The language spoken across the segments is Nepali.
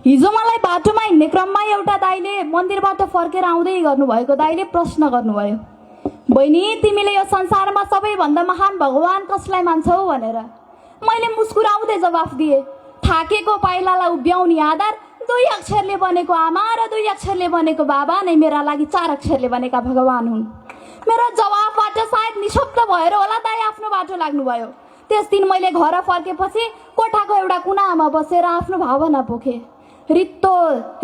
हिजो मलाई बाटोमा हिँड्ने क्रममा एउटा दाइले मन्दिरबाट फर्केर आउँदै गर्नुभएको दाइले प्रश्न गर्नुभयो, बहिनी तिमीले यो संसारमा सबैभन्दा महान भगवान कसलाई मान्छौ भनेर। मैले मुस्कुराउँदै जवाफ दिएँ, थाकेको पाइलालाई उभ्याउने आधार 2 अक्षरले बनेको आमा र 2 अक्षरले बनेको बाबा नै मेरा लागि 4 अक्षरले बनेका भगवान हुन्। मेरो जवाफबाट सायद निशब्द भएर होला दाइ आफ्नो बाटो लाग्नुभयो। त्यस दिन मैले घर फर्केपछि कोठाको एउटा कुनामा बसेर आफ्नो भावना पोखे। रित्तो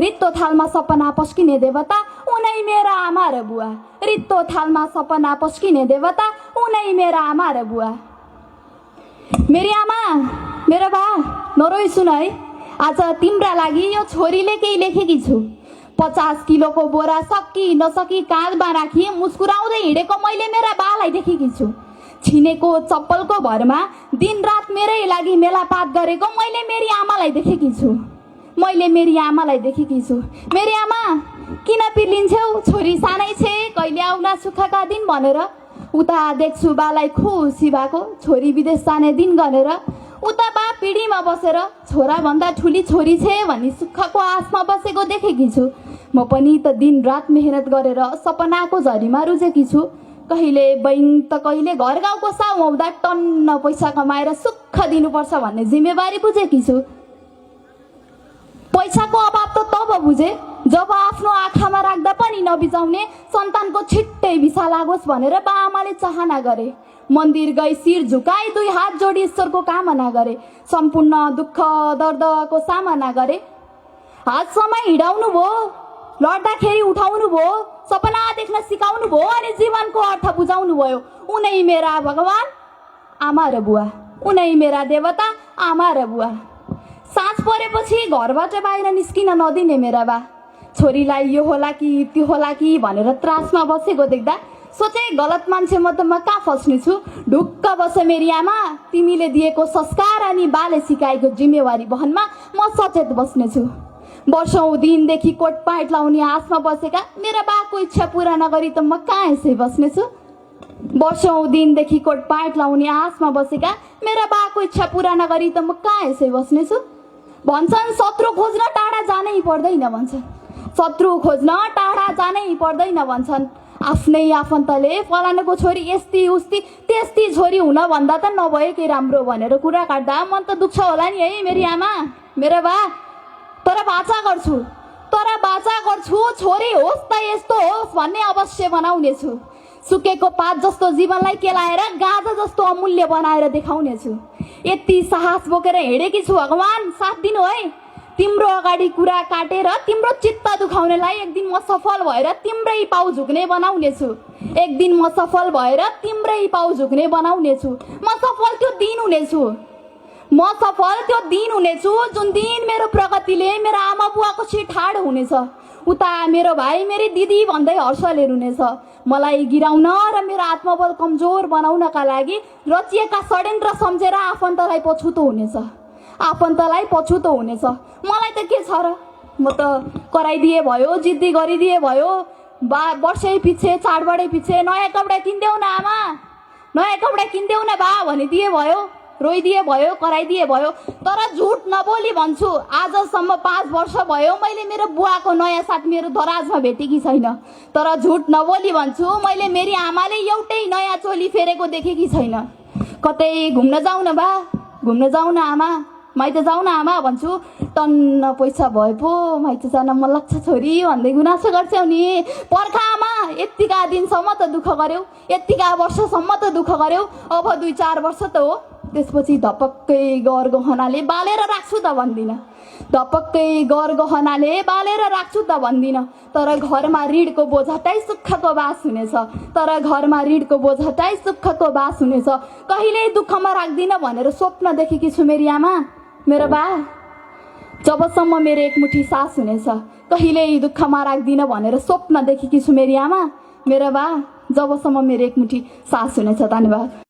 रित्तो थालमा सपना पस्किने देवता उनै मेरा आमा र बुवा। रित्तो थालमा सपना पस्किने देवता उनै मेरा आमा र बुवा। मेरी आमा, मेरो बा, नरोई सुन है, आज तिम्रा लागि यो छोरीले केही लेखेकी छु। 50 किलोको बोरा सकि नसकी काँधमा राखी मुस्कुराउँदै हिँडेको मैले मेरा बालाई देखेकी छु। छिनेको चप्पलको भरमा दिनरात मेरै लागि मेलापात गरेको मैले मेरी आमालाई देखेकी छु। मैले मेरी आमालाई देखेकी छु। मेरी आमा, किन पिर्लिन्छौ? छोरी सानै छे, कहिले आउला सुखका दिन भनेर। उता देख्छु बालाई खुसी भएको, छोरी विदेश जाने दिन गरेर। उता बा पिँढीमा बसेर छोराभन्दा ठुली छोरी छे भनी सुखको आशमा बसेको देखेकी छु। म पनि त दिन रात मेहनत गरेर सपनाको झरीमा रुजेकी छु। कहिले बैंक त कहिले घर गाउँको साउ आउँदा टन्न पैसा कमाएर सुख दिनुपर्छ भन्ने जिम्मेवारी बुझेकी छु। पैसाको अभाव त तब बुझे जब आफ्नो आँखामा राख्दा पनि नबिजाउने सन्तानको छिट्टै भिसा लागोस् भनेर बा आमाले चाहना गरे। मन्दिर गई शिर झुकाई 2 हात जोडी ईश्वरको कामना गरे। सम्पूर्ण दुःख दर्दको सामना गरे। हातसम्म हिँडाउनु भयो, लड्दाखेरि उठाउनु भयो, सपना देख्न सिकाउनु भयो अनि जीवनको अर्थ बुझाउनु भयो। उनै मेरा भगवान आमा र बुवा, उनै मेरा देवता आमा र बुवा। साँझ परेपछि घरबाट बाहिर निस्किन नदिने मेरा बा। छोरीलाई यो होला कि त्यो होला कि भनेर त्रासमा बसेको देख्दा सोचे गलत मान्छे म कहाँ फस्ने छु। ढुक्क बस मेरी आमा, तिमीले दिएको संस्कार अनि बाले सिकाएको जिम्मेवारी बहनमा म सचेत बस्ने छु। वर्षौं दिनदेखि कोट प्यान्ट लाउने आशमा बसेका मेरा बाको इच्छा पूरा नगरी त म कहाँ यसै बस्ने छु। वर्षौं दिनदेखि कोट प्यान्ट लाउने आशमा बसेका मेरा बाको इच्छा पूरा नगरी त म कहाँ यसै बस्ने छु। भन्छन् शत्रु खोज्न टाढा जानै पर्दैन भन्छन्, शत्रु खोज्न टाढा जानै पर्दैन भन्छन्। आफ्नै आफन्तले फलानाको छोरी यस्ती उस्ती त्यस्ती छोरी हुन भन्दा त नभएकै राम्रो भनेर कुरा काट्दा मन त दुख्छ होला नि है मेरी आमा, मेरो बा। तर बाचा गर्छु छोरी होस् त यस्तो होस् भन्ने अवश्य बनाउने छु। सुकेको पात जस्तो जीवनलाई केलाएर गाजा जस्तो अमूल्य बनाएर देखाउने छु। यति साहस बोकेर हिँडेकी छु भगवान, साथ दिनु है। तिम्रो अगाडि कुरा काटेर तिम्रो चित्त दुखाउनेलाई एक दिन म सफल भएर तिम्रै पाउ झुक्ने बनाउने छु। एक दिन म सफल भएर तिम्रै पाउ झुक्ने बनाउने छु। म सफल त्यो दिन हुनेछु जुन दिन मेरो प्रगतिले मेरो आमा बुवाको सिर ठाड हुनेछ। उता मेरो भाइ मेरी दिदी भन्दै हर्षले रुनेछ। मलाई गिराउन र मेरो आत्मबल कमजोर बनाउनका लागि रचिएका षड्यन्त्र सम्झेर आफन्तलाई पछुतो हुनेछ। मलाई त के छ र, म त कराइदिए भयो, जिद्दी गरिदिए भयो। वर्षै पछि चाडबाडै पछि नयाँ कपडा किनिदेऊ न आमा, नयाँ कपडा किनिदेऊ न बा भनिदिए भयो, रोइदिए भयो, कराइदिए भयो। तर झुट नबोली भन्छु, आजसम्म 5 वर्ष भयो मैले मेरो बुवाको नयाँ साथ मेरो दराजमा भेटेकी छैन। तर झुट नबोली भन्छु, मैले मेरी आमाले एउटै नयाँ चोली फेरेको देखेकी छैन। कतै घुम्न जाऊ न बा, घुम्न जाऊ न आमा, माइत जाऊ न आमा भन्छु। टन्न पैसा भए पो माइत जान मन लाग्छ छोरी भन्दै गुनासो गर्छौ नि। पर्खा आमा, यतिका दिनसम्म त दुःख गर्यौ, यतिका वर्षसम्म त दुःख गर्यौ, अब 2-4 वर्ष त हो। त्यसपछि धपक्कै गहनाले बालेर राख्छु त भन्दिन। तर घरमा ऋणको बोझाटाइ सुखको बास हुनेछ। कहिल्यै दुःखमा राख्दिन भनेर स्वप्न देखेकी छु मेरी आमा, मेरो बा। जबसम्म मेरो एकमुठी सास हुनेछ कहिल्यै दुःखमा राख्दिन भनेर स्वप्न देखेकी छु मेरी आमा, मेरो बा। जबसम्म मेरो एकमुठी सास हुनेछ। धन्यवाद।